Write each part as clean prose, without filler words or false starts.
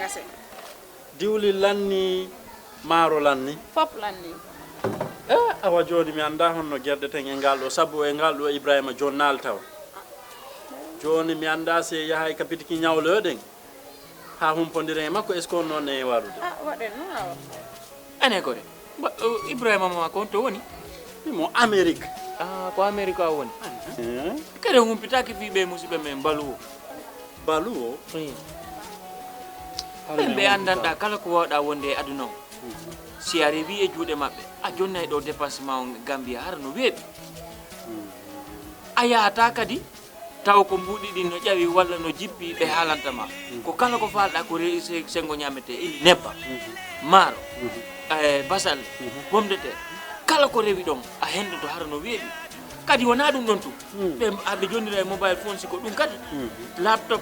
kase diwli lanni maro lanni fop lanni awa joni mi anda honno gerde ten e ngal do sabu e ngal do Ibrahima jonnal taw joni mi anda se yahay kapitiki nyawlo den ha humpondire makko est ce qu'on non e warude waden no awa ane ko de Ibrahima ma ko to woni mo Amerique ko Amerique a woni kede humpitaki fi be musibe men baluwo be andanda kala ko wawda wonde aduna si arrivi e juude mabbe a jonna e do dépassement Gambia har no weebi ayata kadi taw ko mbudi din no jawi walla no jippi be halanta ma ko kala ko falda ko sengo nyamete ili nebba maro basal pomme de terre kala ko rewi don a hendo to har no weebi kadi wona dum don tu be abbe jonnira e mobile phone siko dum kadi laptop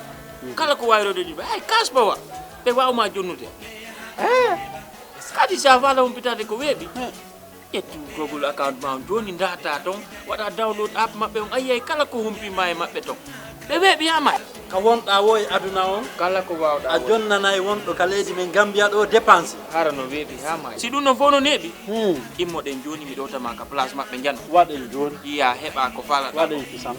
kala ko wayrode dibe ay kasba wa be wawma jonnude kadi sa fala humpitade ko weebi ƴettu Google account ma joni ndata ton waɗa download app maɓɓe on ayiyay kala ko humpi ma e maɓɓe ton ɓe weeɓi yama ka wonɗa wo e aduna on kala ko wawɗa a jonnana e wonɗo ka leydi men Gambia ɗo dépense hara no weeɓi yama si ɗum non fof no neeɓi immoɗen joni mi ɗowtama ka place maɓɓe jan waɗen joni iya heɓa ko falata waɗen kisam.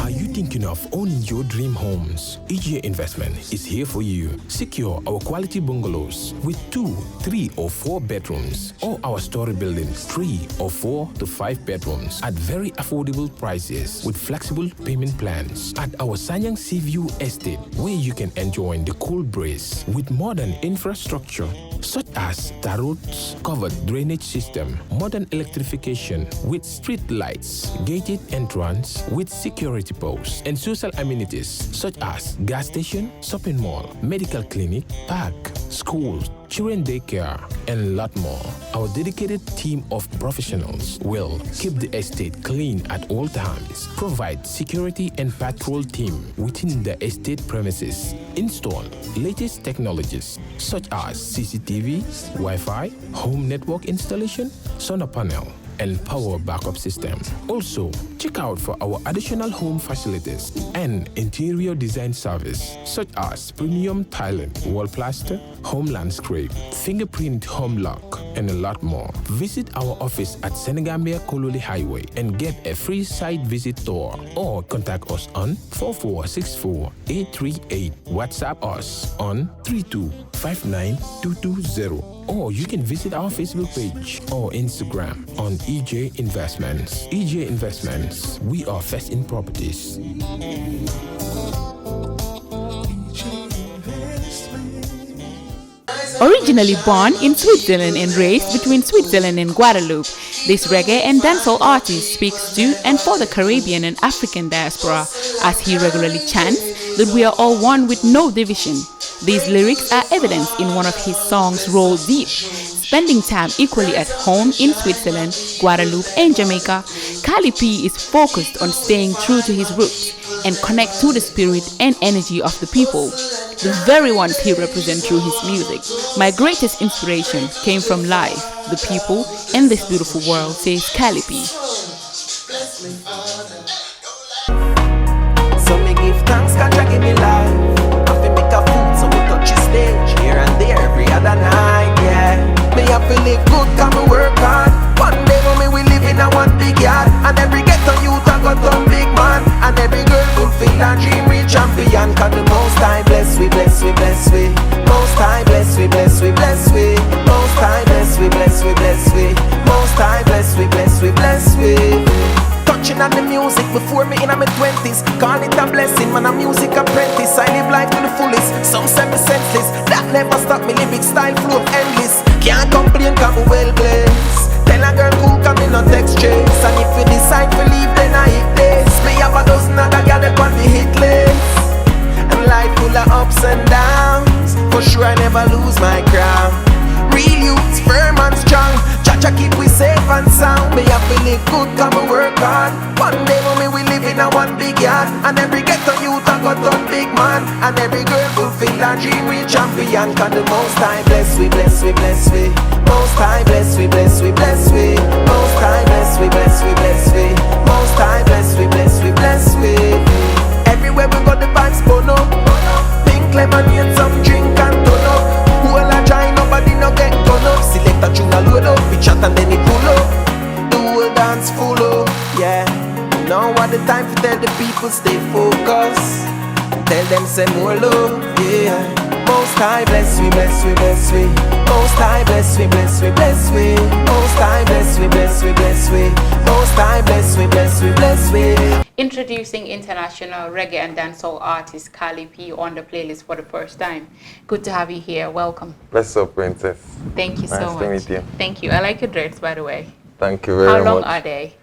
Are you thinking of owning your dream homes? EJ Investment is here for you. Secure our quality bungalows with 2, 3 or 4 bedrooms, or our story buildings 3 or 4 to 5 bedrooms at very affordable prices with flexible payment plans at our Sanyang Seaview Estate, where you can enjoy the cool breeze with modern infrastructure such as tar roads, covered drainage system, modern electrification with street lights, gated entrance with security posts, and social amenities such as gas station, shopping mall, medical clinic, park, schools, children daycare, and a lot more. Our dedicated team of professionals will keep the estate clean at all times, provide security and patrol team within the estate premises, install latest technologies such as CCTV, Wi-Fi, home network installation, solar panel, and power backup system. Also, check out for our additional home facilities and interior design service such as premium tiling, wall plaster, home landscape, fingerprint home lock, and a lot more. Visit our office at Senegambia Kololi Highway and get a free site visit tour, or contact us on 4464838. WhatsApp us on 3259220. Or you can visit our Facebook page or Instagram on EJ Investments. EJ Investments, we are first in properties. Originally born in Switzerland and raised between Switzerland and Guadeloupe, this reggae and dancehall artist speaks to and for the Caribbean and African diaspora, as he regularly chants that we are all one with no division. These lyrics are evidenced in one of his songs, Roll Deep. Spending time equally at home in Switzerland, Guadeloupe, and Jamaica, Cali P is focused on staying true to his roots and connect to the spirit and energy of the people, the very ones he represents through his music. My greatest inspiration came from life, the people, and this beautiful world, says Cali P. So me give thanks, God give me life. I feel make a food, so we touch the stage here and there every other night, yeah. Me have to live good, come and work hard. One day when me we live in a one big yard, and every ghetto youth I got some big man, and every girl fulfill a dream, reach champion. Cause the Most High bless we, bless we, bless we. Most High bless we, bless we, bless we. Most High bless we, bless we, bless we. Most High bless we, bless we, bless we. Touching on the music before me in my 20s. Call it a blessing, man, a music apprentice. I live life to the fullest, some say me senseless. That never stop me, lyric style flow endless. Can't complain cause me well blessed. Tell a girl cool cause me no text chase. And if you decide to leave then I hit this. Me have a dozen other girl that on the hit list. And life full of ups and downs, for sure I never lose my crown. Real youth, firm and strong. Cha keep we safe and sound. Me have to live good, come and work hard. One day when me we live in a one big yard, and every ghetto youth I got on big man, and every girl fulfill a dream, real champion. Cause the Most High bless we, bless we, bless we. Most High bless we, bless we, bless we. Most High bless we, bless we, bless we. Most High bless we, bless we, bless we. Everywhere Drink lemonade, some drink and turn up. Who will I try, nobody no get turn up. Select a tune and load up, we chat and then it pull up. The whole dance full up, yeah. Now what the time to tell the people stay focused. Tell them say more love, yeah. Most High bless we, bless we, bless we. Most High bless we, bless we, bless we. Most High bless we, bless we, bless we. Most High bless we, bless we, bless we. Introducing international reggae and dancehall artist Cali P on the playlist for the first time. Good to have you here. Welcome. Bless up, Princess. Thank you so much. Nice to meet you. Thank you. I like your dreads, by the way. Thank you very much. How long are they?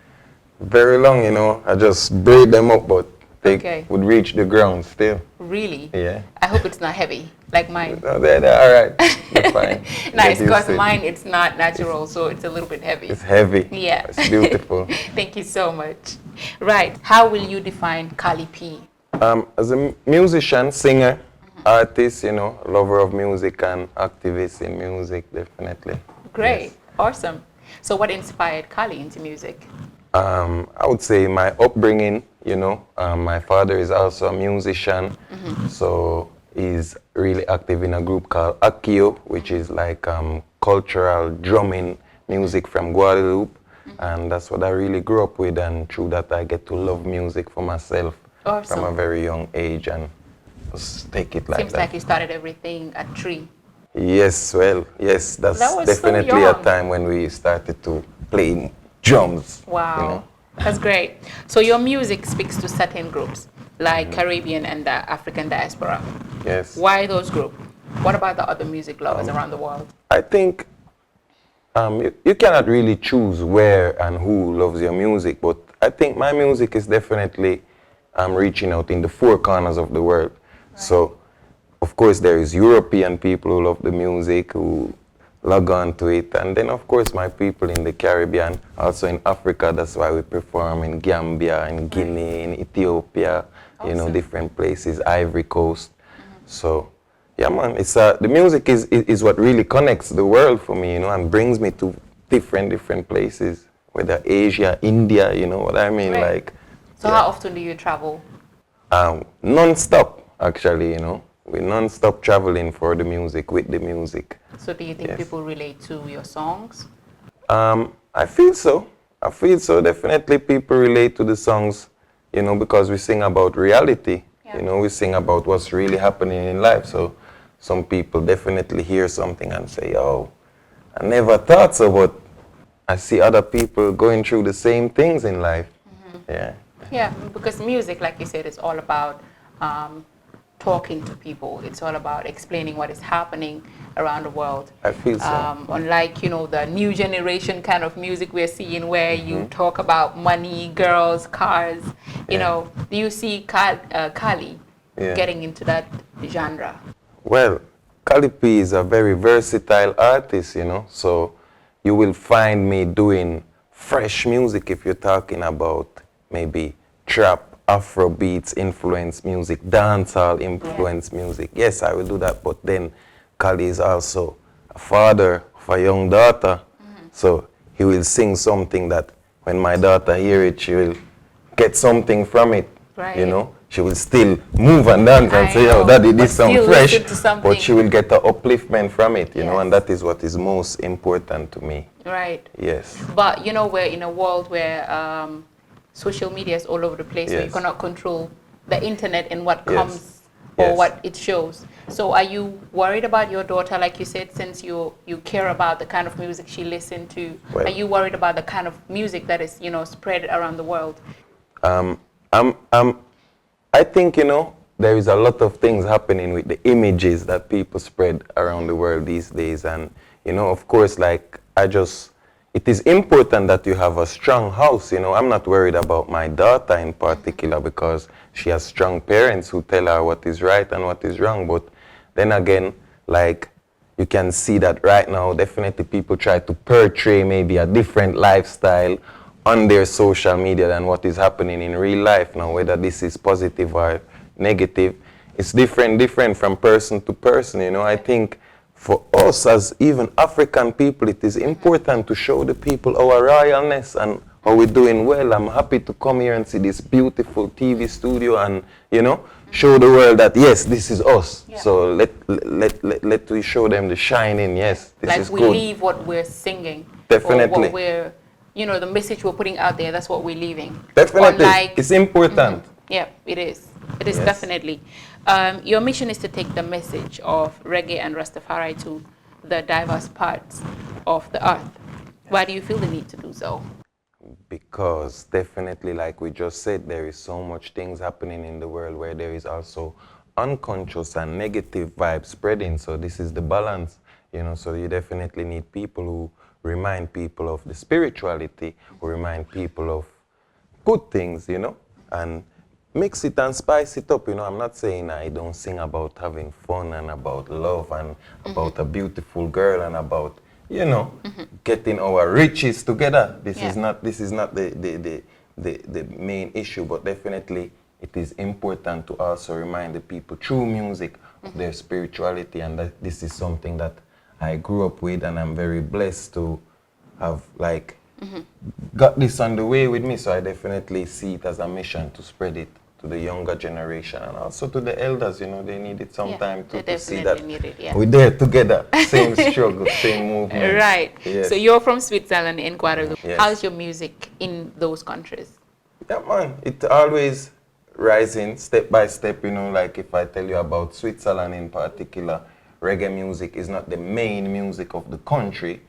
Very long, you know. I just braid them up, but they would reach the ground still. Really? Yeah. I hope it's not heavy, like mine. No, they're all right. They're fine. Nice, because mine, it's not natural, so it's a little bit heavy. It's heavy. Yeah. It's beautiful. Thank you so much. Right. How will you define Cali P? As a musician, singer, artist, you know, lover of music and activist in music, definitely. Great. Yes. Awesome. So what inspired Cali into music? I would say my upbringing, you know, my father is also a musician, so he's really active in a group called Akio, which is like cultural drumming music from Guadeloupe, and that's what I really grew up with, and through that I get to love music for myself from a very young age, and just take it like that. Seems like you started everything at 3. Yes, well, yes, that's That was definitely so a young. time when we started to play drums. Wow, you know? That's great. So your music speaks to certain groups, like Caribbean and the African diaspora. Yes. Why those groups? What about the other music lovers around the world? I think you cannot really choose where and who loves your music, but I think my music is definitely reaching out in the 4 corners of the world. Right. So, of course, there is European people who love the music, who log on to it, and then, of course, my people in the Caribbean, also in Africa. That's why we perform in Gambia, in Guinea, in Ethiopia, you know, different places, Ivory Coast. So, yeah, man, it's the music is what really connects the world for me, you know, and brings me to different places, whether Asia, India, you know what I mean, like. So how often do you travel? Non-stop, actually, you know. We're non-stop traveling for the music, with the music. So do you think people relate to your songs? I feel so. I feel so. Definitely people relate to the songs, you know, because we sing about reality. You know, we sing about what's really happening in life. So some people definitely hear something and say, oh, I never thought so, but I see other people going through the same things in life. Yeah. Yeah, because music, like you said, is all about talking to people. It's all about explaining what is happening around the world. I feel so. Unlike, you know, the new generation kind of music we're seeing where you talk about money, girls, cars, you know, do you see Cali getting into that genre? Well, Cali P is a very versatile artist, you know, so you will find me doing fresh music if you're talking about maybe trap, Afrobeats influence music, dancehall influence music. Yes, I will do that, but then Cali is also a father of a young daughter, so he will sing something that when my daughter hear it, she will get something from it, you know. She will still move and dance and say, oh, daddy, this sounds fresh, but she will get the upliftment from it, you know, and that is what is most important to me. Right. Yes. But, you know, we're in a world where social media is all over the place, so you cannot control the internet and what comes or what it shows. So are you worried about your daughter, like you said, since you care about the kind of music she listens to? Well, are you worried about the kind of music that is, you know, spread around the world? I think, you know, there is a lot of things happening with the images that people spread around the world these days. And, you know, of course, like, it is important that you have a strong house, you know. I'm not worried about my daughter in particular because she has strong parents who tell her what is right and what is wrong. But then again, like, you can see that right now, definitely people try to portray maybe a different lifestyle on their social media than what is happening in real life now, whether this is positive or negative. It's different from person to person, you know. I think for us as even African people, it is important to show the people our royalness and how we're doing well. I'm happy to come here and see this beautiful TV studio and, you know, show the world that yes, this is us. Yeah. So let we show them the shining. Yes, this Like is we good. leave what we're singing. Definitely. Or what we're, the message we're putting out there, that's what we're leaving. Definitely, Unlike, it's important. yeah, it is. It is Yes. definitely. Your mission is to take the message of reggae and Rastafari to the diverse parts of the earth. Why do you feel the need to do so? Because definitely, like we just said, there is so much things happening in the world where there is also unconscious and negative vibes spreading. So this is the balance, so you definitely need people who remind people of the spirituality, who remind people of good things, and mix it and spice it up. I'm not saying I don't sing about having fun and about love and about a beautiful girl and about getting our riches together. This is not the main issue, but definitely it is important to also remind the people through music of their spirituality, and that this is something that I grew up with, and I'm very blessed to have got this on the way with me. So I definitely see it as a mission to spread it to the younger generation and also to the elders. They needed some time to see that we're there together, same struggle, same movement. Right. Yes. So you're from Switzerland and Guadeloupe. Yes. How's your music in those countries? Yeah, man, it always rising step by step. Like if I tell you about Switzerland in particular, reggae music is not the main music of the country,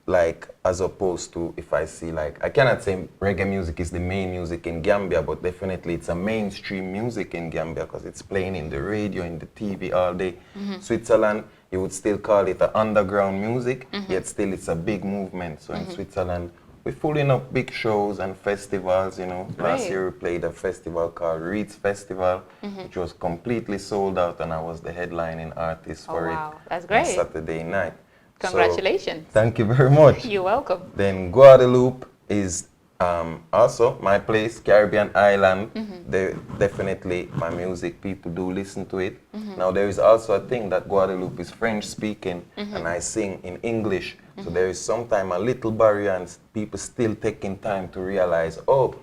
like as opposed to if I see I cannot say reggae music is the main music in Gambia, but definitely it's a mainstream music in Gambia because it's playing in the radio, in the TV all day. Switzerland, you would still call it an underground music, yet still it's a big movement. So in Switzerland, we're pulling up big shows and festivals, Last year we played a festival called Reeds Festival, which was completely sold out, and I was the headlining artist for it. That's great. On Saturday night. Congratulations. So, thank you very much. You're welcome. Then Guadeloupe is also my place, Caribbean island. Definitely my music, people do listen to it. Now there is also a thing that Guadeloupe is French speaking, and I sing in English. So there is sometimes a little barrier, and people still taking time to realize, oh,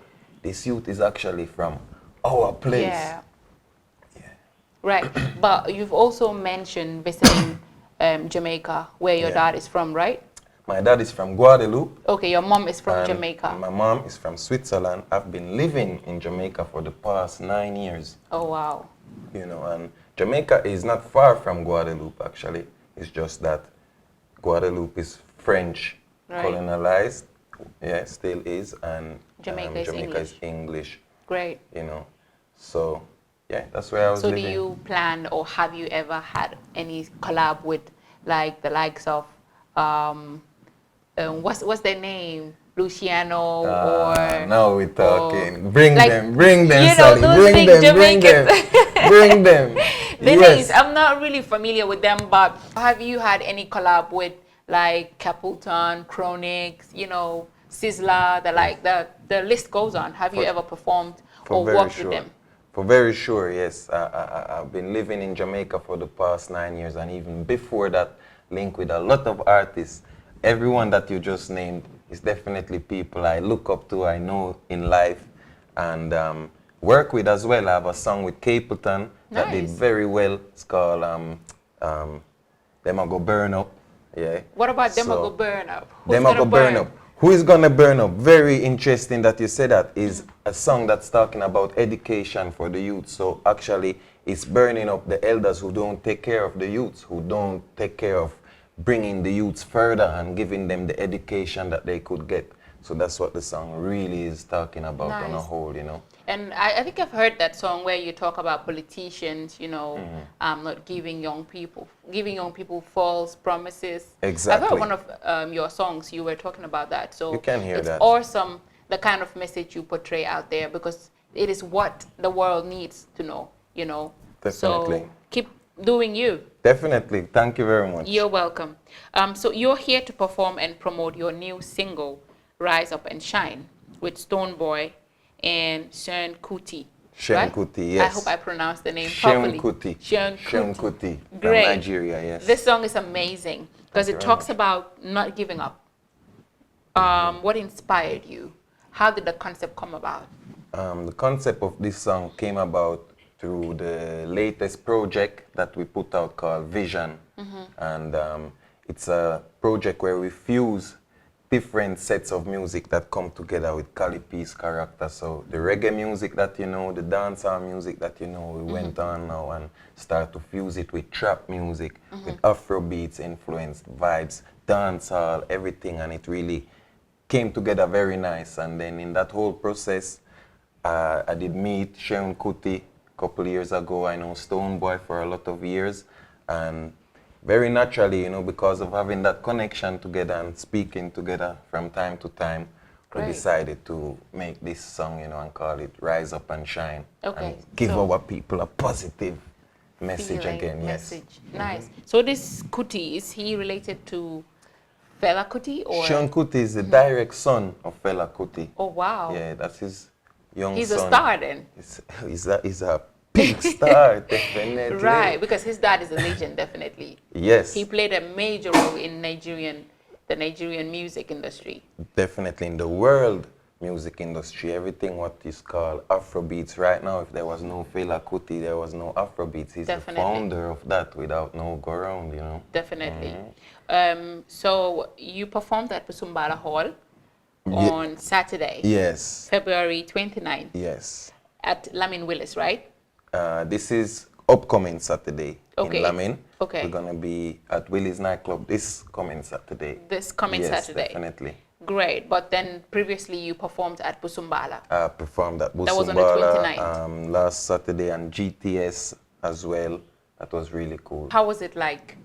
this youth is actually from our place. Yeah. Right. But you've also mentioned visiting Jamaica, where your dad is from, right? My dad is from Guadeloupe. Okay, your mom is from Jamaica. My mom is from Switzerland. I've been living in Jamaica for the past 9 years. Oh, wow. And Jamaica is not far from Guadeloupe, actually. It's just that Guadeloupe is French colonized, still is, and Jamaica is English. Great. So that's where I was living. So do you plan, or have you ever had any collab with the likes of what's their name, Luciano, or now we're talking. Bring them, those Sally. Bring them. The names, I'm not really familiar with them, but have you had any collab with Capleton, Chronix, Sizzla, the list goes on. Have you ever performed or worked with them? For very sure, yes. I've been living in Jamaica for the past 9 years, and even before that, linked with a lot of artists. Everyone that you just named is definitely people I look up to, I know in life, and work with as well. I have a song with Capleton that did very well. It's called Them A Go Burn Up. Yeah. What about Them A Go Burn Up? Them A Go Burn Up. Who is gonna burn up? Very interesting that you said that. Is a song that's talking about education for the youth. So actually, it's burning up the elders who don't take care of the youths, who don't take care of bringing the youths further and giving them the education that they could get. So that's what the song really is talking about on a whole, And I think I've heard that song where you talk about politicians, not giving young people false promises. Exactly. I've heard one of your songs, you were talking about that. So you can hear it's that. Awesome, the kind of message you portray out there, because it is what the world needs to know, Definitely. So keep doing you. Definitely. Thank you very much. You're welcome. So you're here to perform and promote your new single, Rise Up and Shine, with Stoneboy and Sean Kuti. Sean Kuti, yes. I hope I pronounced the name properly. Sean Kuti. From Great. Nigeria, yes. This song is amazing because it talks about not giving up. What inspired you? How did the concept come about? The concept of this song came about through the latest project that we put out called Vision. And it's a project where we fuse different sets of music that come together with Cali P's character. So the reggae music that you know, the dancehall music that you know, we went on now and start to fuse it with trap music, with Afrobeats influenced vibes, dancehall, everything, and it really came together very nice. And then in that whole process, I did meet Sharon Kuti a couple years ago. I know Stone Boy for a lot of years, and very naturally, you know, because of having that connection together and speaking together from time to time, we decided to make this song, you know, and call it Rise Up and Shine. Okay. And give So- our people a positive message Feeling again. message. Yes. Nice. So this Kuti, is he related to Fela Kuti or? Sean Kuti is the direct son of Fela Kuti. Oh wow. Yeah, that's his young He's son. a star then. He's a big star, definitely. Right, because his dad is a legend, definitely. Yes. He played a major role in the Nigerian music industry. Definitely in the world music industry, everything what is called Afrobeats right now, if there was no Fela Kuti, there was no Afrobeats. He's Definitely. the founder of that without no go around, you know. Definitely. So you performed at Busumbala Hall on Saturday, Yes, February 29th, yes. at Lamin Willis, right? This is upcoming Saturday Okay. in Lamin. Okay. We're gonna be at Willie's nightclub this coming Saturday. This coming Yes, Saturday. definitely. Great. But then previously you performed at Busumbala. I performed at That was on the Busumbala 29th. last Saturday and GTS as well. That was really cool. How was it like,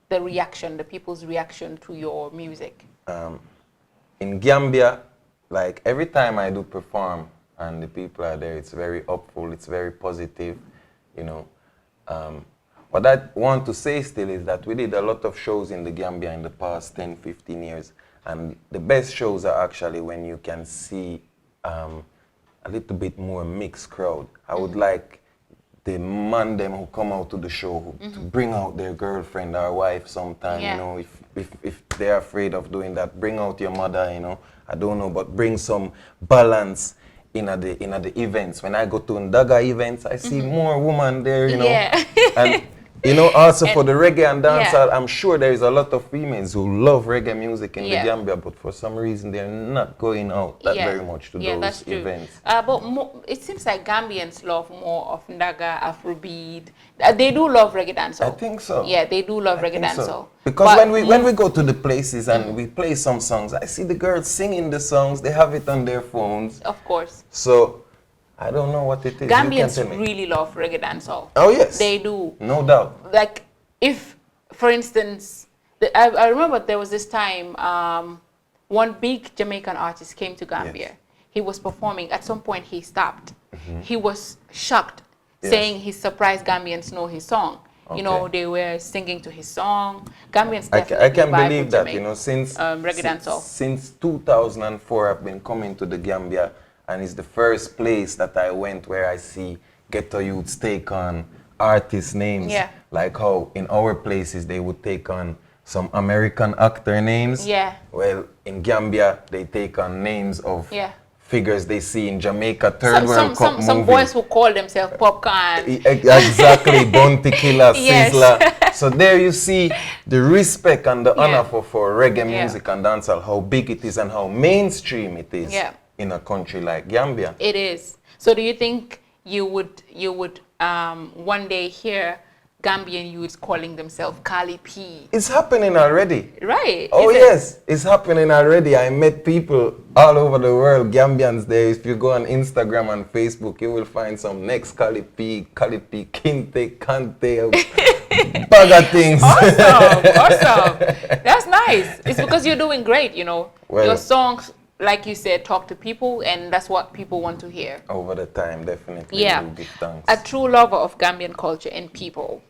the reaction, the people's reaction to your music? In Gambia, like every time I do perform and the people are there, it's very hopeful, it's very positive, you know. What I want to say still is that we did a lot of shows in the Gambia in the past 10, 15 years. And the best shows are actually when you can see a little bit more mixed crowd. I would like the man them who come out to the show to bring out their girlfriend or wife sometime, Yeah. you know, if they're afraid of doing that, bring out your mother, you know, I don't know, but bring some balance in the events. When I go to Ndaga events, I see more women there, you know. Yeah. And you know, also for the reggae and dancehall, Yeah. I'm sure there is a lot of females who love reggae music in Yeah. the Gambia, but for some reason they're not going out that very much to that's those true. events. But it seems like Gambians love more of Ndaga, Afrobeat. They do love reggae dancehall. I think so. Yeah, they do love I reggae think dancehall. so. Because But when we go to the places and we play some songs, I see the girls singing the songs, they have it on their phones. of course, So I don't know what it is. You can Gambians tell me. really love reggae dancehall. Oh yes. They do. No doubt. Like, if, for instance, I remember there was this time, one big Jamaican artist came to Gambia. Yes. He was performing. At some point, he stopped. He was shocked, Yes. saying he's surprised Gambians know his song. You know, Okay. they were singing to his song. Gambians I definitely can vibe believe with that, Jamaica. you know, since reggae dancehall. since 2004, I've been coming to the Gambia, and it's the first place that I went where I see ghetto youths take on artist names. Yeah. Like how in our places they would take on some American actor names. Yeah. Well, in Gambia they take on names of Yeah. figures they see in Jamaica Third World Cup movie. Some boys who call themselves Popcorn. Exactly, Bounty Killer, Yes. Sizzler. So there you see the respect and the honor Yeah. for reggae Yeah. music and dancehall, how big it is and how mainstream it is Yeah. in a country like Gambia. It is. So do you think you would one day hear Gambian youths calling themselves Cali P? It's happening already. Right. Oh is it? yes, it's happening already. I met people all over the world, Gambians there. If you go on Instagram and Facebook, you will find some next Cali P, Kinte, Kante, bag of things. Awesome. That's nice. It's because you're doing great, you know. Well- Your songs, like you said, talk to people, and that's what people want to hear. Over the time, definitely. Yeah. we give thanks. A true lover of Gambian culture and people.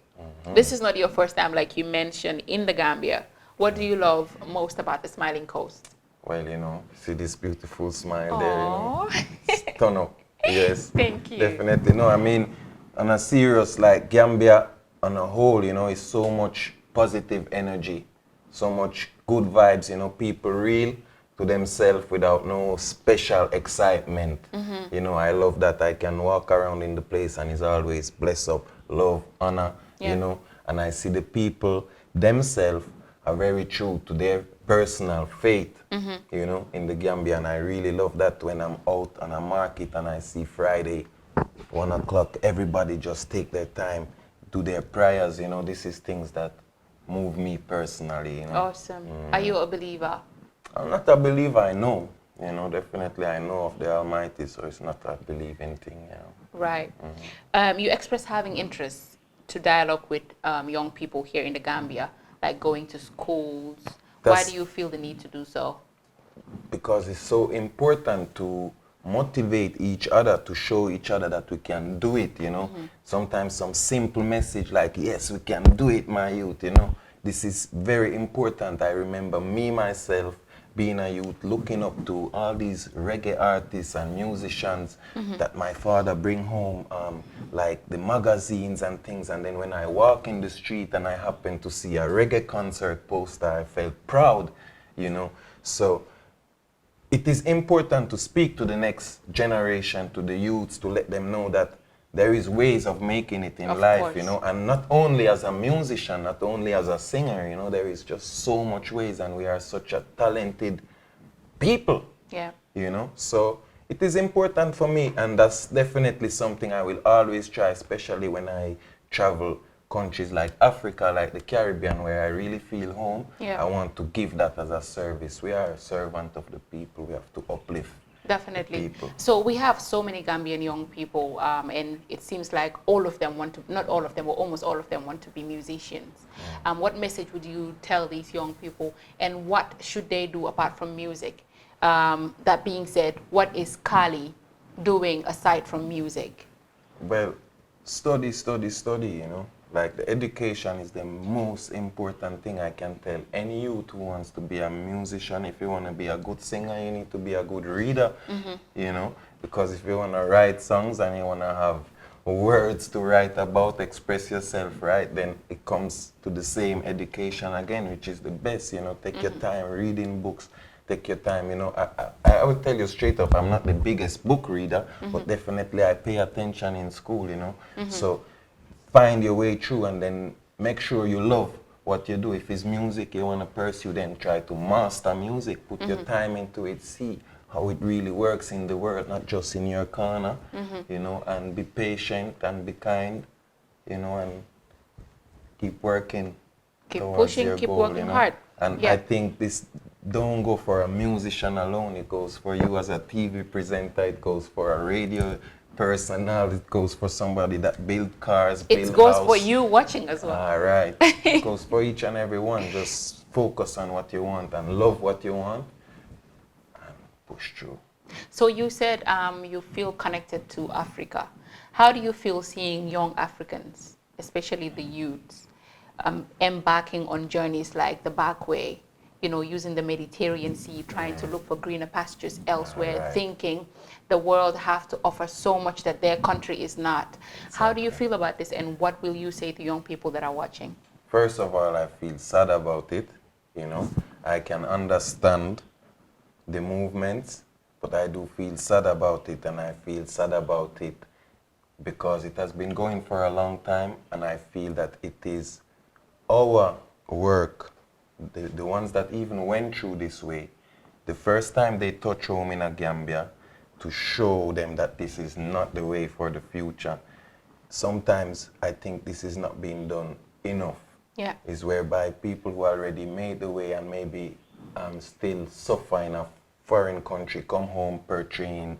This is not your first time, like you mentioned, in the Gambia. What do you love most about the Smiling Coast? Well, you know, see this beautiful smile there, you know. Aww. Turn up. Yes. Thank you. Definitely. No, I mean, on a serious, like Gambia on a whole, you know, is so much positive energy, so much good vibes, you know, people real. to themselves without no special excitement. You know, I love that I can walk around in the place and it's always bless up, love, honor, you know, and I see the people themselves are very true to their personal faith, you know, in the Gambia, and I really love that when I'm out on a market and I see Friday, 1 o'clock, everybody just take their time, do their prayers, you know, this is things that move me personally, you know. Awesome. Are you a believer? I'm not a believer, I know. You know, definitely I know of the Almighty, so it's not a believing thing, you know. Right. You express having interest to dialogue with young people here in the Gambia, like going to schools. Why do you feel the need to do so? Because it's so important to motivate each other, to show each other that we can do it, you know. Sometimes some simple message like, yes, we can do it, my youth, you know. This is very important. I remember me, myself, being a youth, looking up to all these reggae artists and musicians that my father bring home, like the magazines and things. And then when I walk in the street and I happen to see a reggae concert poster, I felt proud, you know. So it is important to speak to the next generation, to the youths, to let them know that there is ways of making it in life, you know, and not only as a musician, not only as a singer, you know, there is just so much ways, and we are such a talented people, you know. So it is important for me, and that's definitely something I will always try, especially when I travel countries like Africa, like the Caribbean, where I really feel home. I want to give that as a service. We are a servant of the people. We have to uplift. Definitely. So we have so many Gambian young people, and it seems like all of them want to, not all of them, but almost all of them want to be musicians. What message would you tell these young people, and what should they do apart from music? That being said, what is Cali doing aside from music? Well, study, you know. Like, the education is the most important thing I can tell any youth who wants to be a musician. If you want to be a good singer, you need to be a good reader, you know, because if you want to write songs and you want to have words to write about, express yourself, right, then it comes to the same education again, which is the best, you know. Take your time reading books. Take your time, you know. I will tell you straight up, I'm not the biggest book reader, but definitely I pay attention in school, you know. So find your way through, and then make sure you love what you do. If it's music you want to pursue, then try to master music. Put your time into it. See how it really works in the world, not just in your corner, you know, and be patient and be kind, you know, and keep working. Keep pushing, keep working hard. And I think this don't go for a musician alone. It goes for you as a TV presenter. It goes for a radio personal. It goes for somebody that build cars, build It goes house. for you watching as well. All right. It goes for each and every one. Just focus on what you want and love what you want and push through. So you said you feel connected to Africa. How do you feel seeing young Africans, especially the youths, embarking on journeys like the back way, you know, using the Mediterranean Sea, trying to look for greener pastures elsewhere, thinking the world have to offer so much that their country is not. How do you feel about this, and what will you say to young people that are watching? First of all, I feel sad about it, you know. I can understand the movements, but I do feel sad about it, and I feel sad about it because it has been going for a long time, and I feel that it is our work, the ones that even went through this way, the first time they touch home in a Gambia, to show them that this is not the way for the future. Sometimes I think this is not being done enough. Is whereby people who already made the way and maybe still suffer in a foreign country come home portraying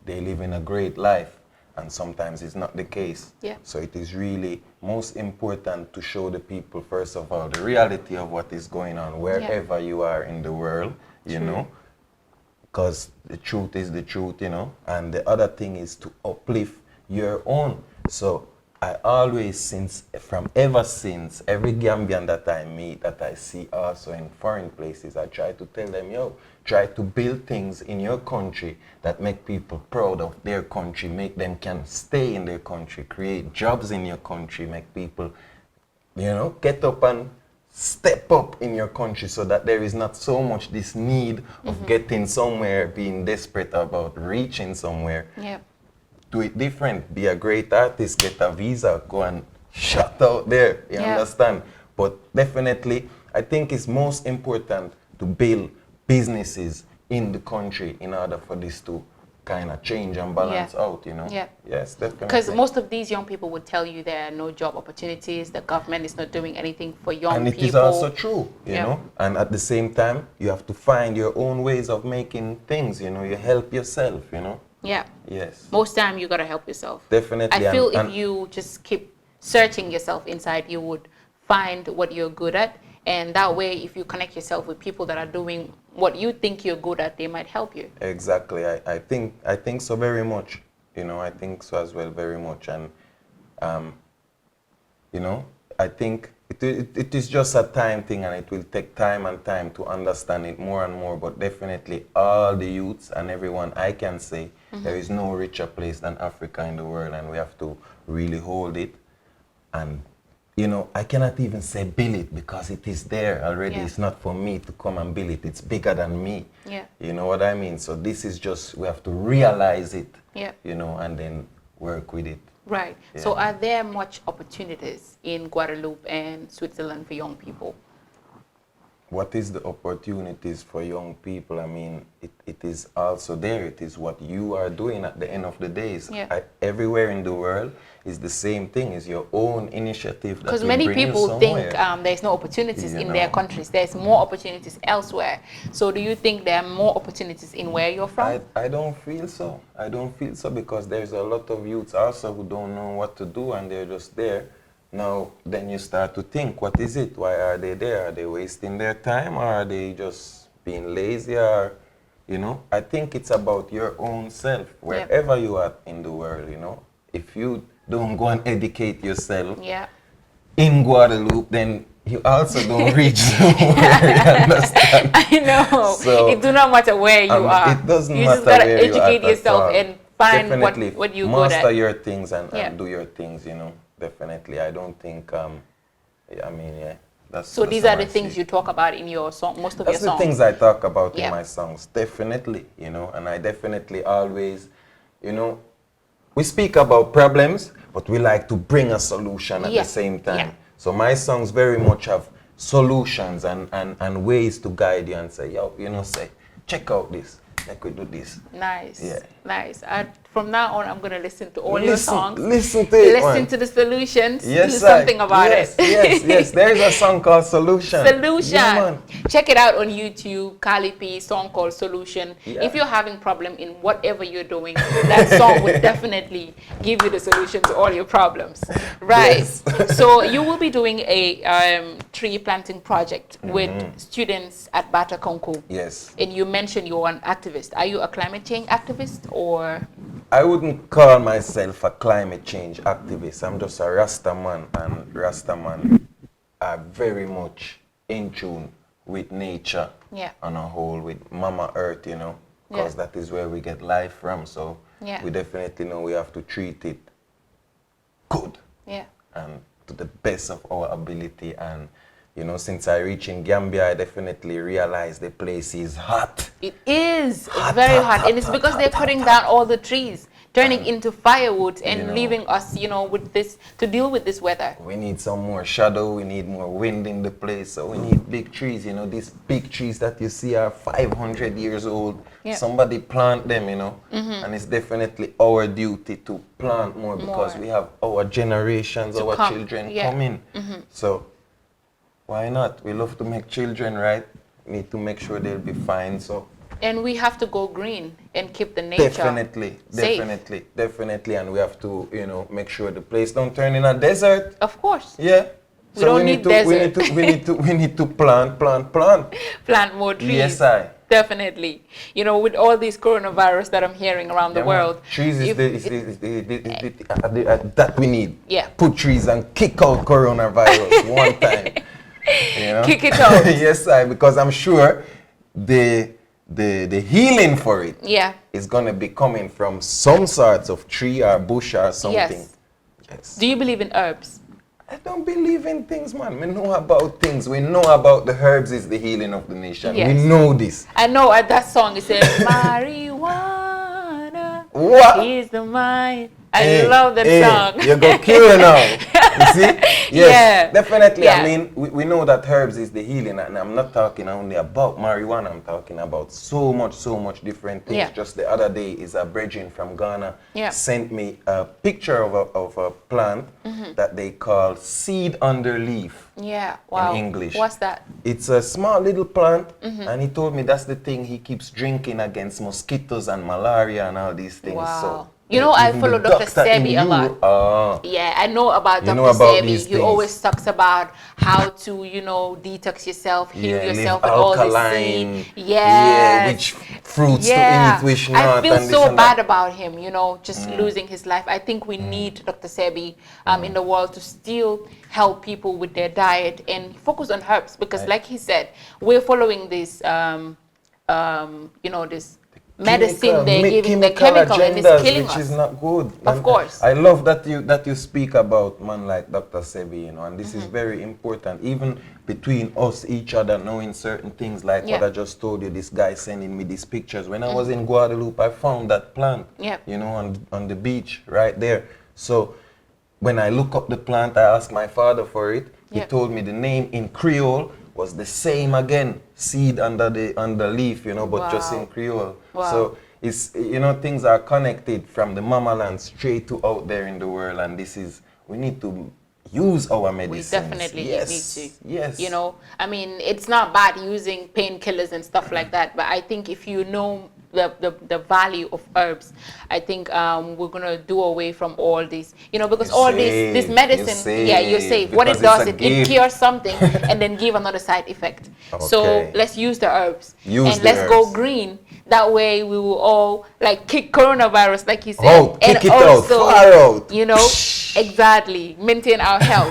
they live in a great life, and sometimes it's not the case. So it is really most important to show the people, first of all, the reality of what is going on wherever you are in the world, you know, because the truth is the truth, you know. And the other thing is to uplift your own. So I always, ever since, every Gambian that I meet, that I see also in foreign places, I try to tell them, yo, try to build things in your country that make people proud of their country, make them can stay in their country, create jobs in your country, make people, you know, get up and step up in your country so that there is not so much this need of getting somewhere, being desperate about reaching somewhere. Yep. Do it different. Be a great artist, get a visa, go and shut out there. You understand? But definitely, I think it's most important to build businesses in the country in order for this to kind of change and balance out, you know? Yeah. Yes, definitely. Because most of these young people would tell you there are no job opportunities, the government is not doing anything for young people. And it is also true, you know? And at the same time, you have to find your own ways of making things, you know? You help yourself, you know? Yeah. Yes. Most time you got to help yourself. Definitely. I feel if you just keep searching yourself inside, you would find what you're good at. And that way, if you connect yourself with people that are doing what you think you're good at, they might help you. Exactly. I think so very much. You know, I think so as well very much. And, you know, I think it is just a time thing, and it will take time and time to understand it more and more. But definitely all the youths and everyone, I can say, there is no richer place than Africa in the world, and we have to really hold it. And you know, I cannot even say build it because it is there already. It's not for me to come and build it. It's bigger than me. Yeah. You know what I mean? So this is just, we have to realize it, Yeah. you know, and then work with it. Right. Yeah. So are there much opportunities in Guadeloupe and Switzerland for young people? What is the opportunities for young people? I mean, it is also there. It is what you are doing at the end of the days. Yeah. Everywhere in the world is the same thing. It's your own initiative. Because many people think there's no opportunities in their countries. There's more opportunities elsewhere. So do you think there are more opportunities in where you're from? I don't feel so. I don't feel so because there's a lot of youths also who don't know what to do and they're just there. Now, then you start to think, what is it? Why are they there? Are they wasting their time, or are they just being lazy? Or, you know, I think it's about your own self, wherever you are in the world, you know. If you don't go and educate yourself in Guadeloupe, then you also don't reach somewhere, you understand? I know. So, it does not matter where you are. It doesn't you matter just gotta where educate you are yourself and find what you're good at. Master your things and do your things, you know. Definitely. I don't think, I mean, that's... So these are the things you talk about in your song, most of your songs? That's the things I talk about in my songs, definitely, you know, and I definitely always, you know, we speak about problems, but we like to bring a solution at the same time. So my songs very much have solutions and ways to guide you and say, yo, you know, say, check out this. Like we do this. Nice. Yeah. Nice. From now on, I'm going to listen to all your songs. Listen to it. Listen to the solutions. Yes, do something about it. Yes. There is a song called Solution. Solution. Yeah, check it out on YouTube. Cali P, song called Solution. Yeah. If you're having problem in whatever you're doing, that song will definitely give you the solution to all your problems. Right. Yes. So you will be doing a tree planting project with students at Bata Conco. Yes. And you mentioned you're an activist. Are you a climate change activist or? I wouldn't call myself a climate change activist. I'm just a Rasta man, and Rasta man are very much in tune with nature on a whole, with Mama Earth, you know, because that is where we get life from. So we definitely know we have to treat it good and to the best of our ability. And you know, since I reached in Gambia, I definitely realized the place is hot. It is. It's very hot. And it's because they're cutting down all the trees, turning into firewood and leaving us, you know, with this, to deal with this weather. We need some more shadow. We need more wind in the place. So we need big trees. You know, these big trees that you see are 500 years old. Somebody plant them, you know. And it's definitely our duty to plant more because we have our generations, our children coming. So why not? We love to make children, right? We need to make sure they'll be fine. So. And we have to go green and keep the nature safe. Definitely. And we have to, you know, make sure the place don't turn in a desert. Of course. Yeah. We don't need desert. We need to plant. Plant more trees. Yes, I. Definitely. You know, with all these coronavirus that I'm hearing around the world. Trees is that we need. Yeah. Put trees and kick out coronavirus one time. You know? Kick it out. Yes, I, because I'm sure the healing for it is gonna be coming from some sorts of tree or bush or something. Yes. Do you believe in herbs? I don't believe in things, man. We know about things. We know about the herbs is the healing of the nation. Yes. We know this. I know at that song it says marijuana What? is the mind. I love that song. You go cure now. You see? Yes, Yeah. definitely. Yeah. I mean, we know that herbs is the healing, and I'm not talking only about marijuana. I'm talking about so much different things. Yeah. Just the other day, is a brethren from Ghana Yeah. sent me a picture of a plant that they call seed under leaf. Yeah, wow. In English. What's that? It's a small little plant, and he told me that's the thing he keeps drinking against mosquitoes and malaria and all these things. Wow. So, You know, I even follow the Dr. doctor in Sebi a lot. Yeah, I know about You Dr. know about Sebi. these He things. always talks about how to, you know, detox yourself, heal live yourself with all the alkaline. seed. Yeah, which fruits to eat, which not. I feel and this so and bad that. about him, you know, just losing his life. I think we need Dr. Sebi in the world to still help people with their diet and focus on herbs because, like he said, we're following this, you know, this medicine they're giving, the chemical, and it's agendas, killing which us. is not good. Of course. I love that you speak about man like Dr. Sebi, you know, and this is very important, even between us, each other, knowing certain things like what I just told you, this guy sending me these pictures. When I was in Guadeloupe, I found that plant, you know, on the beach right there. So when I look up the plant, I asked my father for it. He told me the name in Creole was the same again, seed under the leaf, you know, but just in Creole. Wow. So it's, you know, things are connected from the mama land straight to out there in the world, and this is, we need to use our medicines. We definitely need to. Yes. You know, I mean, it's not bad using painkillers and stuff like that, but I think if you know the value of herbs, I think we're gonna do away from all this, you know, because all this medicine, you're safe. What it does, it cures something and then give another side effect. So let's use the herbs and let's go green. That way we will all like kick coronavirus, like you said, kick it also, out, far out. you know, exactly, maintain our health.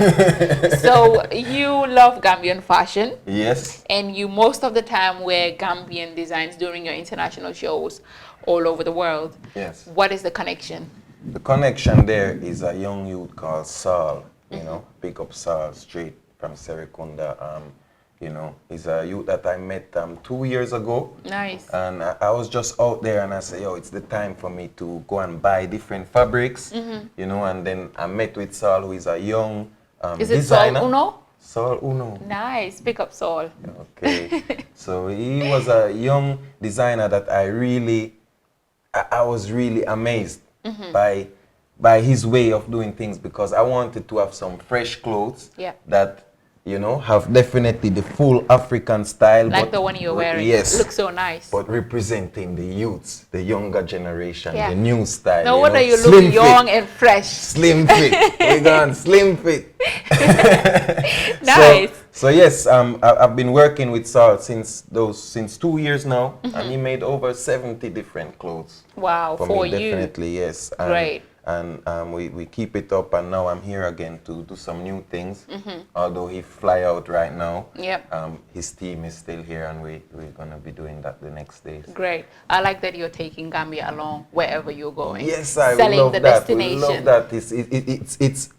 So you love Gambian fashion. Yes. And you most of the time wear Gambian designs during your international shows all over the world. Yes. What is the connection? The connection there is a young youth called Saul, you know, pick up Saul straight from Serekunda. You know, he's a youth that I met 2 years ago. Nice. And I was just out there and I said, yo, it's the time for me to go and buy different fabrics, you know, and then I met with Saul, who is a young is it designer. Saul Uno? Saul Uno. Nice, pick up Saul. Okay. So he was a young designer that I was really amazed by his way of doing things, because I wanted to have some fresh clothes that, you know, have definitely the full African style. Like but the one you're wearing. Yes. Looks so nice. But representing the youths, the younger generation, the new style. No wonder you slim look fit, young and fresh. Slim fit. We're gone slim fit. Nice. So yes, I've been working with Saul since 2 years now, and he made over 70 different clothes. Wow, for me, you. definitely, yes. And, Great. And we keep it up, and now I'm here again to do some new things. Although he fly out right now, his team is still here, and we're gonna be doing that the next days. Great. I like that you're taking Gambia along wherever you're going. Yes, I selling love the that. destination. We love that. It's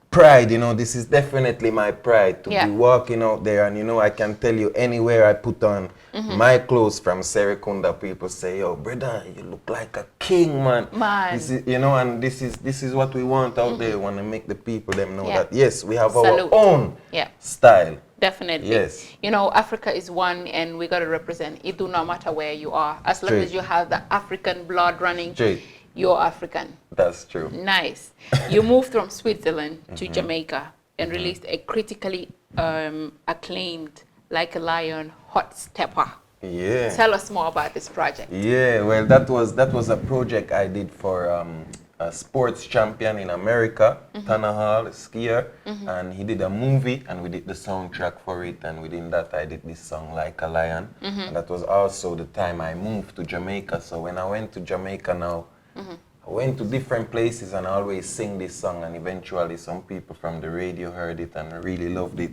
pride, you know. This is definitely my pride to be walking out there, and you know, I can tell you anywhere I put on my clothes from Serekunda, people say, "Yo, brother, you look like a king, man." This is, you know, and this is what we want out there. We want to make the people them know that yes, we have our own style. Definitely. Yes. You know, Africa is one, and we got to represent it. Do no matter where you are, as long as you have the African blood running. You're African. That's true. Nice. You moved from Switzerland to Jamaica and released a critically acclaimed Like a Lion hot stepper. Yeah. Tell us more about this project. Yeah, well, that was a project I did for a sports champion in America, Tanner Hall, a skier, and he did a movie, and we did the soundtrack for it, and within that I did this song Like a Lion, and that was also the time I moved to Jamaica. So when I went to Jamaica now, I went to different places and I always sing this song, and eventually some people from the radio heard it and really loved it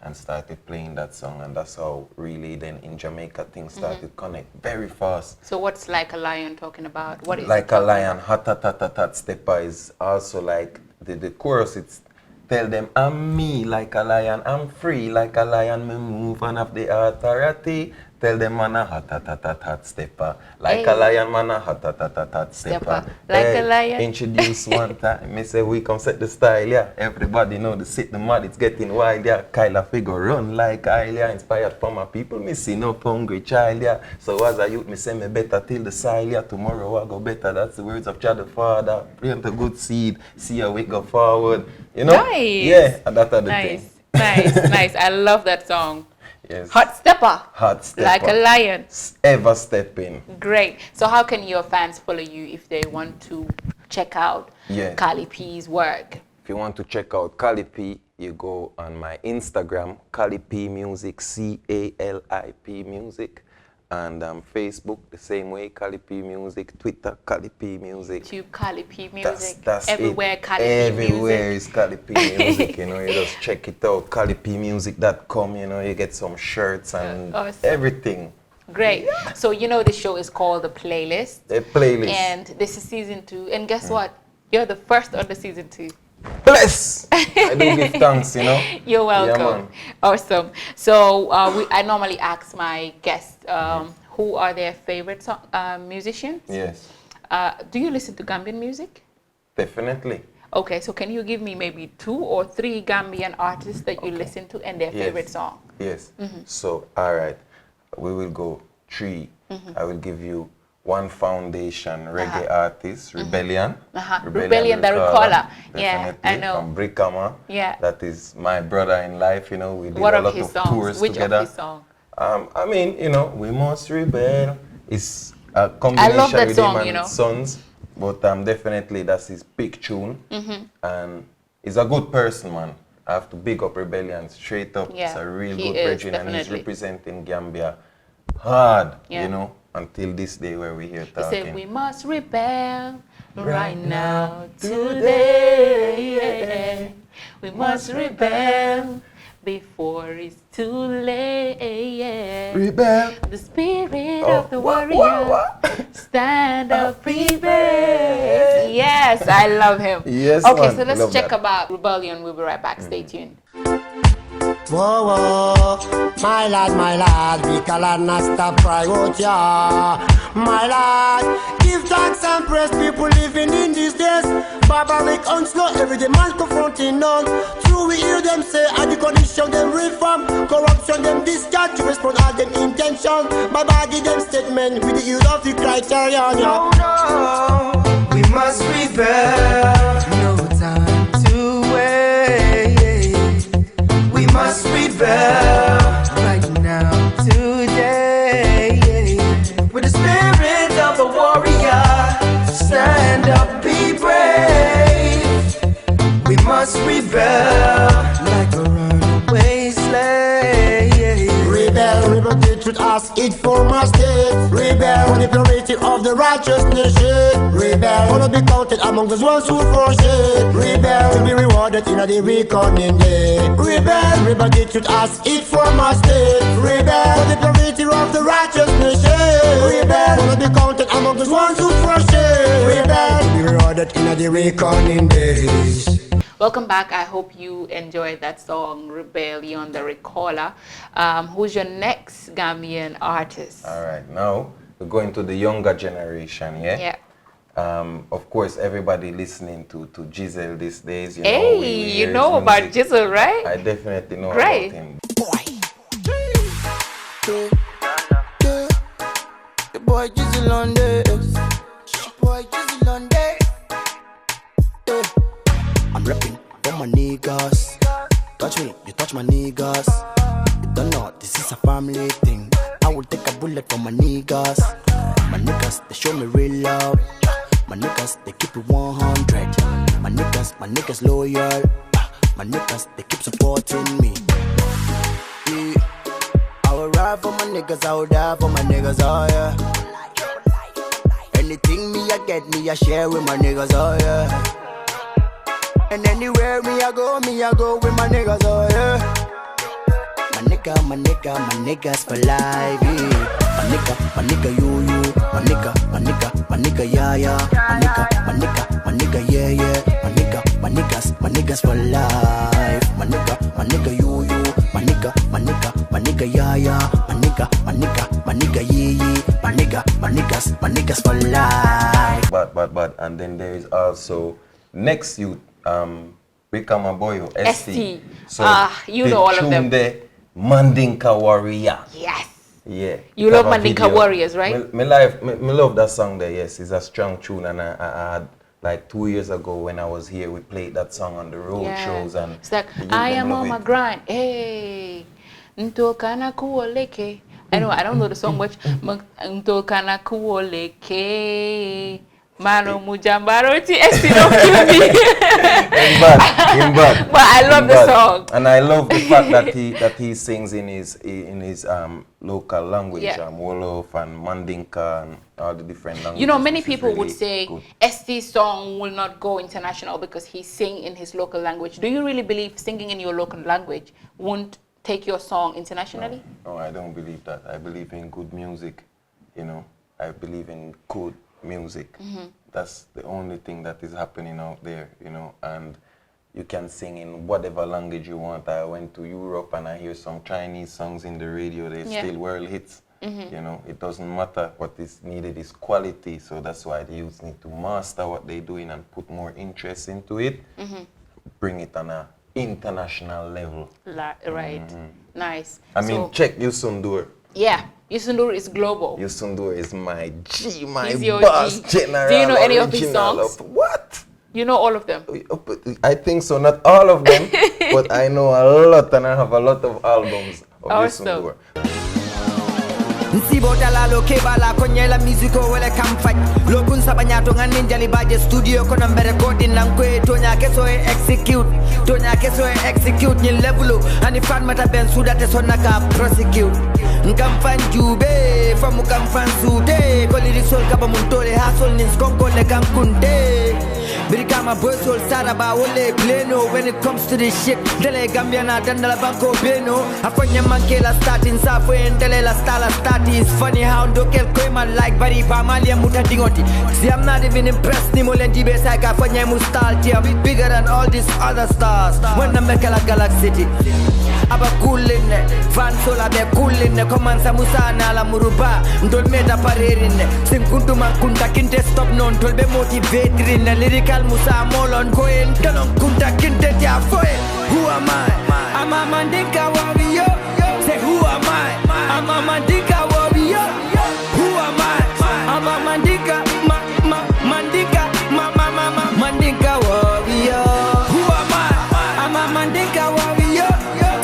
and started playing that song, and that's how really then in Jamaica things started connect very fast. So what's Like a Lion talking about? What is Like a Lion, hot hot hot hot hot stepper is also like the chorus. Tell them I'm me like a lion, I'm free like a lion, me move and have the authority. Tell them man a hot stepper. Like a lion, man a hot stepper. Like a lion. Introduce one time. Me say we come set the style, yeah. Everybody know the sit the mud, it's getting wild, yeah. Kyla figure run like Ilya. Inspired from my people, me see no hungry child, yeah. So as a youth, me say me better till the side, yeah. Tomorrow I go better, that's the words of God the Father. Plant a good seed, see how we go forward. You know? Nice. Yeah, and that's the thing. Nice. I love that song. Yes. Hot stepper. Hot stepper. Like a lion. Ever stepping. Great. So how can your fans follow you if they want to check out Cali P's work? If you want to check out Cali P, you go on my Instagram, Cali P Music, CALIP Music. And Facebook, the same way, Cali P Music. Twitter, Cali P Music. YouTube, Cali P Music. That's everywhere, it. Cali P Music. Everywhere is Cali P Music, you know. You just check it out, calipmusic.com, you know. You get some shirts and everything. Great. Yeah. So, you know, the show is called The Playlist. The Playlist. And this is season 2. And guess what? You're the first on the season 2. Bless! I do give thanks, you know. You're welcome. Yeah, awesome. So I normally ask my guests who are their favorite musicians. Yes. Do you listen to Gambian music? Definitely. Okay, so can you give me maybe 2 or 3 Gambian artists that you listen to and their favorite song? Yes. So, all right, we will go 3. I will give you one foundation reggae artist, Rebellion. Rebellion, the Recaller. Yeah, I know. From Brikama. Yeah. That is my brother in life, you know. We did what a of lot his of songs? tours Which together. Of his song? I mean, you know, We Must Rebel is a combination I love that with song, him and you know. Sons. But definitely that's his big tune. And he's a good person, man. I have to big up Rebellion straight up. Yeah, It's a real he good is, brethren and he's definitely. representing Gambia hard, you know, until this day where we're here talking. He said, we must rebel right now, today. We must rebel before it's too late. Rebel. The spirit of the warrior. Stand up, rebel. Yes, I love him. Yes, okay, man. so let's Love check that. about Rebellion. We'll be right back. Stay tuned. Whoa, whoa, my lad, we cannot stop cry out, yeah. My lad, give thanks and praise people living in these days. Barbaric onslaught, every day man confronting none. True, we hear them say, and the condition them reform. Corruption them discharge, to respond all them intention. My body them statement, with the use of the criterion, yeah. Oh no, we must rebel. No time to wait. We must rebel right now, today. With the spirit of a warrior, stand up, be brave. We must rebel like a runaway slave. Rebel, the truth, ask it for my state. Rebel, for the purity of the righteous nation. Rebel, wanna be counted among those ones who forsake. Rebel, to be rewarded in the reckoning day. Rebel, the truth, ask it for my state. Rebel, for the purity of the righteous nation. Rebel, wanna be counted among those ones who forsake. Rebel, to be rewarded in the reckoning days. Welcome back. I hope you enjoyed that song, Rebellion, the Recaller. Who's your next Gambian artist? All right, now we're going to the younger generation, yeah? Yeah. Of course, everybody listening to Giselle these days. You know, Hey, you know about Giselle, right? I definitely know Great. about him. The boy Giselle on this. Boy Giselle on this. I'm rapping for my niggas. Touch me, you touch my niggas. You don't know, this is a family thing. I will take a bullet for my niggas. My niggas, they show me real love. My niggas, they keep it 100. My niggas loyal. My niggas, they keep supporting me. Yeah. I will ride for my niggas, I will die for my niggas, oh yeah. Anything me I get, me I share with my niggas, oh yeah. And anywhere me I go with my niggas, oh yeah. My niggas for life, yeah. My nigga, you. My nigga, yeah. My nigga, yeah. My my niggas for life. My nigga you, my nigga yeah, my nigga yee, my niggas for life. But, and then there is also next youth, become a boy, ST. So you know all of them. The Mandinka Warrior. Yes. Yeah. You love Mandinka Warriors, right? Me love that song there, yes. It's a strong tune, and I had, like 2 years ago when I was here, we played that song on the road shows. And it's like, I am on my grind. Hey, Ntokana kuoleke. I don't know the song much. Ntokana kuoleke. Mano Mujambaroti, ST, don't kill me. In bad. But I love the song. And I love the fact that he sings in his local language, Wolof and Mandinka and all the different languages. You know, many people would say ST's song will not go international because he sing in his local language. Do you really believe singing in your local language won't take your song internationally? No, I don't believe that. I believe in good music, you know. I believe in good music. That's the only thing that is happening out there, you know, and you can sing in whatever language you want. I went to Europe and I hear some Chinese songs in the radio. They're still world hits. You know, it doesn't matter. What is needed is quality. So that's why the youths need to master what they're doing and put more interest into it. Bring it on an international level. Right. Nice. I mean, check Yusundur. Yeah. Yusundur is global. Yusundur is my G, my He's your boss, G. general. Do you know any of his songs? What? You know all of them? I think so, not all of them, but I know a lot and I have a lot of albums of Yusundur. Nsibota la loke bala konye la musico wele kamfaj Lokun sabanyato nganinja libaje studio kona mbere recording lankwe Tonya keso execute Nye levelu Ani fan mata ben suda te sonaka prosecute Nkamfan jube Famu kamfan sude Koli risol kaba muntole hasol Ninskonko le kamkunde Birikama boy soul saraba ole pleno when it comes to this shit Dele Gambiana dandala banko beno Afanya mankela starting safwe ndele la stala stati It's funny how ndokel koima like bari pamalia muta dingoti See I'm not even impressed ni molendi besaka afanya mustalti I'm bigger than all these other stars When I make a galaxy Aba coolin Fan sola be coolin Komansa musana la muruba Ndol meta parerin Simkuntu mankunda kinte stop non Tolbe motivating Lyrical Musa Molon Koen Talon kunta kinte tia foe Who am I? I'm a Mandinka warrior Say who am I? I'm a Mandinka warrior Who am I? I'm a Mandinka Mandinka warrior Who am I? I'm a Mandinka warrior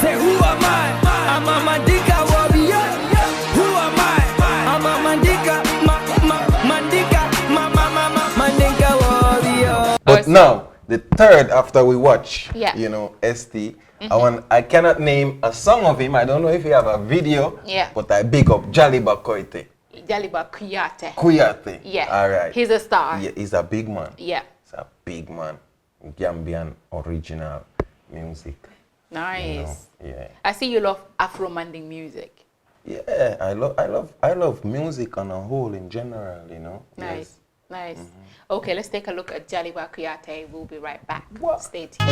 Say who am I? I'm a Mandinka warrior Who am I? I'm a Mandinka Mandinka warrior But now, the third after we watch, you know, ST, I cannot name a song of him. I don't know if you have a video, but I big up Jaliba Koite. Jaliba Kuyate. Kuyate. Yeah. All right. He's a star. Yeah, he's a big man. Yeah. He's a big man. Gambian original music. Nice. You know? Yeah. I see you love Afro-Manding music. Yeah, I love music on a whole in general, you know. Nice. Yes. Nice. Okay, let's take a look at Jaliba Kuyate. We'll be right back. Stay tuned.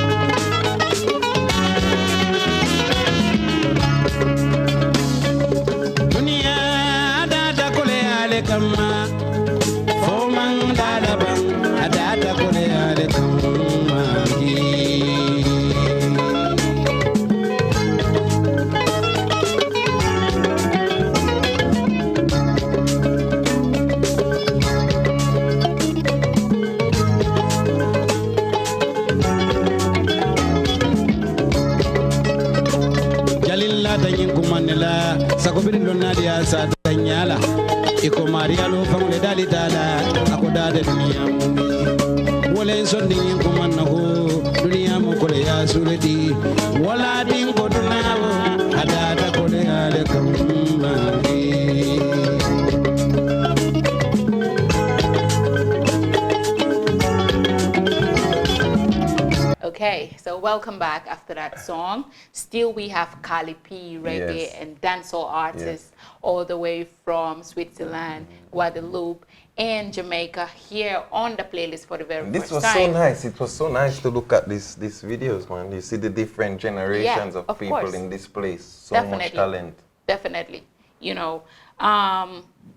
Dunia dada kule ale kama Fomang dada bang dada kule ale kama Manila, Sakobin Donadia Satanyala, Iko Maria Lo Family Dali Dala, Akoda de Dunia, Wale Sunday Kumanaho, Dunia Mokolea Suleti, Wala Dingo Dunao, Adada Kolea de Kumani. Okay, so welcome back after that song. Still, we have Cali P, reggae and dancehall artists all the way from Switzerland, Guadeloupe, and Jamaica here on the playlist for the very first time. This was so nice. It was so nice to look at these videos, man. You see the different generations of people in this place. So much talent. Definitely. You know,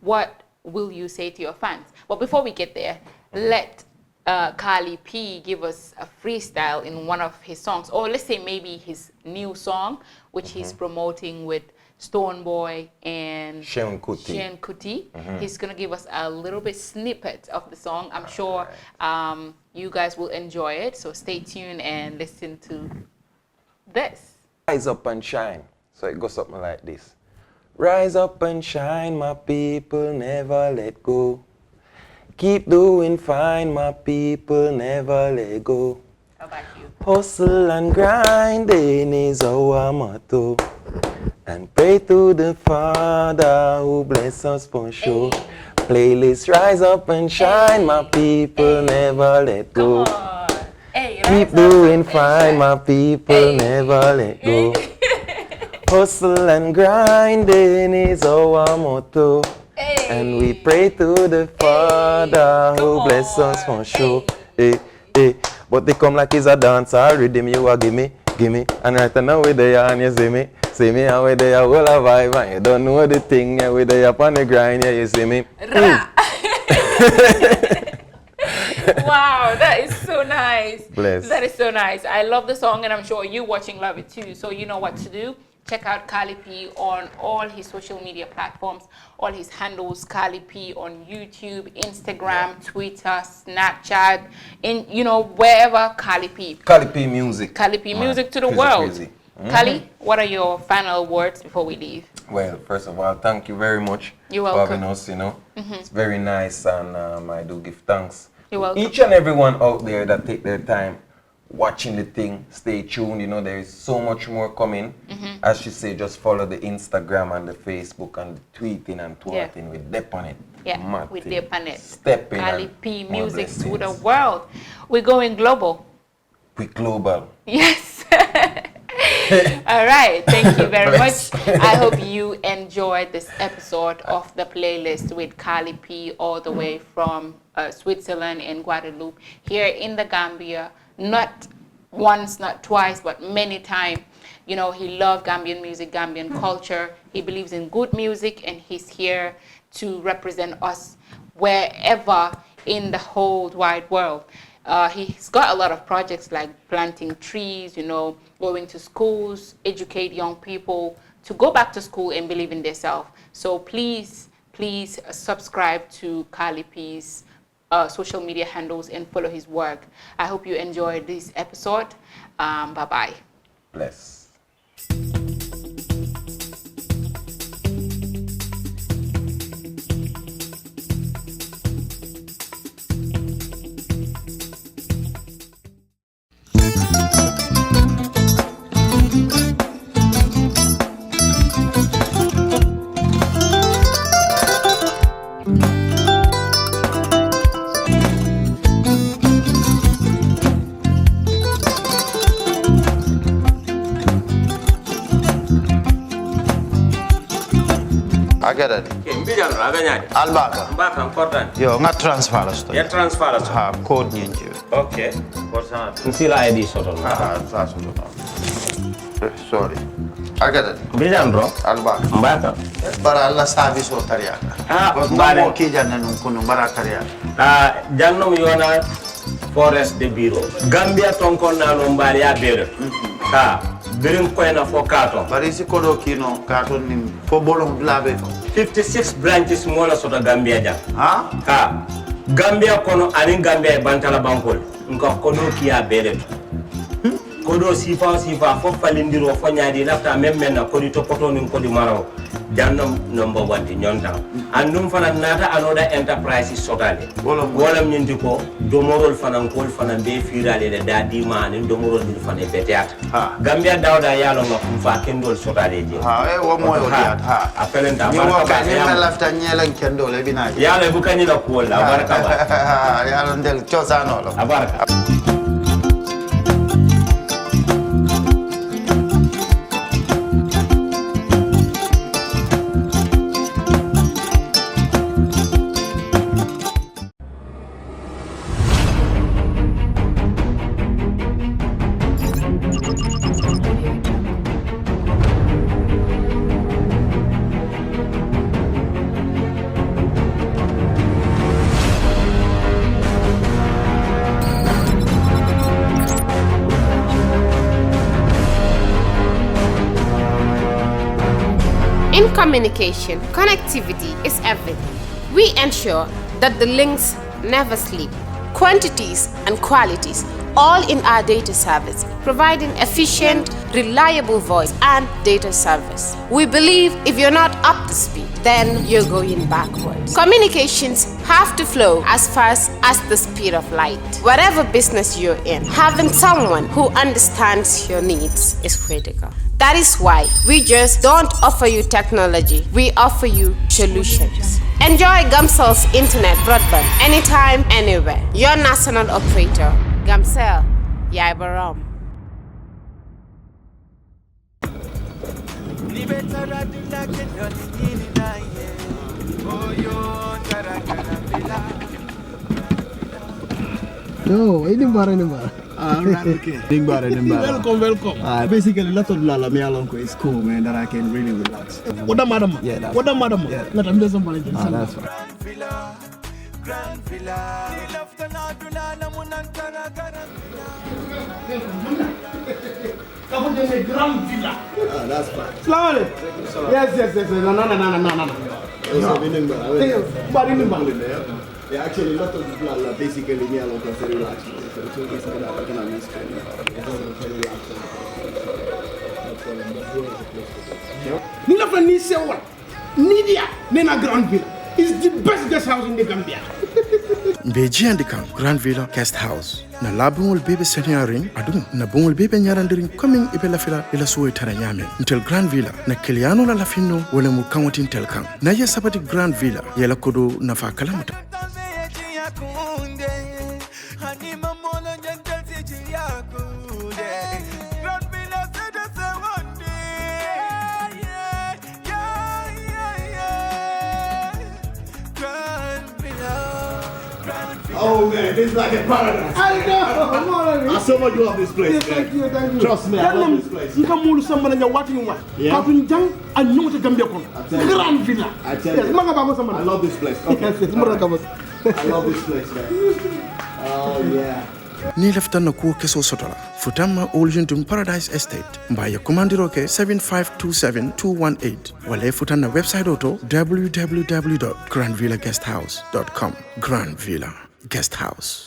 what will you say to your fans? But before we get there, let Cali P give us a freestyle in one of his songs, or let's say maybe his new song, which he's promoting with Stoneboy and Shane Kuti. He's going to give us a little bit snippet of the song. I'm sure you guys will enjoy it, so stay tuned and listen to this. Rise up and shine. So it goes something like this. Rise up and shine, my people, never let go. Keep doing fine, my people, never let go. How about you? Hustle and grinding is our motto. And pray to the Father who bless us for sure. Playlist, rise up and shine, my people, never let go. Keep doing fine, my people, never let go. Hustle and grinding is our motto. And we pray to the Father who bless us for sure. But they come like it's a dancer, rhythm you a gimme. And right now we there and you see me and we there all a vibe and you don't know the thing, yeah, we there up on the grind, yeah, you see me. Wow, that is so nice. Bless. That is so nice. I love the song and I'm sure you watching love it too. So you know what to do. Check out Cali P on all his social media platforms, all his handles, Cali P on YouTube, Instagram, Twitter, Snapchat, wherever Cali P. Cali P music. Cali P music to the world. Cali, what are your final words before we leave? Well, first of all, thank you very much for having us, It's very nice and I do give thanks. You're welcome. Each and everyone out there that take their time watching the thing, stay tuned, there is so much more coming. As she say, just follow the Instagram and the Facebook and the tweeting and twerking with dep on it. Yeah, with dep on it. Step in. Cali P music to the world. We're going global. We're global. Yes. All right, thank you very much. I hope you enjoyed this episode of the playlist with Cali P all the way from Switzerland and Guadeloupe here in the Gambia. Not once, not twice, but many times. He loved Gambian music, Gambian culture. He believes in good music, and he's here to represent us wherever in the whole wide world. He's got a lot of projects like planting trees, going to schools, educate young people to go back to school and believe in themselves. So please subscribe to Cali P's social media handles and follow his work. I hope you enjoyed this episode. Bye-bye. Bless. Agada. Mbijan raganyadi. Albaka. Mbaka important. Yo, nga transfer la sto. Ya transfer la sto. Ha, code nyenje. Okay. Korsa. Nsila ID soto. Ah, sa soto. Sorry. Agada. Mbijan bro. Albaka. Mbaka. Bara alla service o tariaka. Mbare. Mo ki janna nun kunu bara tariaka. Jannom yona forest de bureau. Gambia tonkon na no mbari ya bere. Birim koyna fo kato. Bari si kodo kino kato ni fo bolong blabe. 56 branches mola soto Gambia jam. Ha? Gambia kono ani Gambia bantala bankol. Nko kodo kiya bere. Kodo sifa fo falindiro fo nyaadi lafta memmen na kodi to poto ni kodi maraw. Jannam number 1 di nyonta. Andum fana nata anoda enterprise sotale. Wolam nyindi ko domorol fana kol fana be firale de dadi mani domorol dil fana beteat. Gambia dawda yalo ngam fa kendol sotale je. Wo mo yo diat ha. Apelenta baraka ba. Ni lafta nyelen kendol e binaji. Yalo bu kanyi la ko la baraka ba. Yalo ndel chosano lo. Abaraka. communication, connectivity is everything. We ensure that the links never sleep. Quantities and qualities, all in our data service, providing efficient, reliable voice and data service. We believe if you're not up to speed, then you're going backwards. Communications have to flow as fast as the speed of light. Whatever business you're in, having someone who understands your needs is critical. That is why we just don't offer you technology, we offer you solutions. Enjoy Gamcel's internet broadband anytime, anywhere. Your national operator, Gamcel, Yaibaram. No, ini bara. Alright, okay. Welcome. Basically, lots of lala me along is cool, man. That I can really relax. What the madam? Yeah, what the madam? Yeah, let them do something. That's right. Grand Villa. Grand Villa. That's fine. Slowly. Yes. No. Yeah, actually, a lot of people are basically me alone because they relax. So it's okay to get out and I'm used to it. Nina from Nice, what? Nidia, Nena Grand Villa is the best guest house in the Gambia. Beji andika Grand Villa Guest House. Na labungol bebe senyaring adu na bungol bebe nyarandiring coming ibe la fila ila suwe taranyame. Ntel Grand Villa na kiliano la lafino wale mukanwati ntel kang. Na ye sabati Grand Villa yela kodo na fa kalamuta. Oh man, this is like a paradise. I know. I so much love this place. Thank you. Trust me, I love this place. You can move somebody and you're watching what? Yeah. And you Gambia Grand Villa. I tell you. I love this place. Okay. I love this place, man. Oh yeah. Ni lefta na kuo keso sotola. Futama Oljuntum Paradise Estate. Mbaya kumandiroke 7527218. Wale futana website auto www.grandvillaguesthouse.com. Grand Villa Guest House.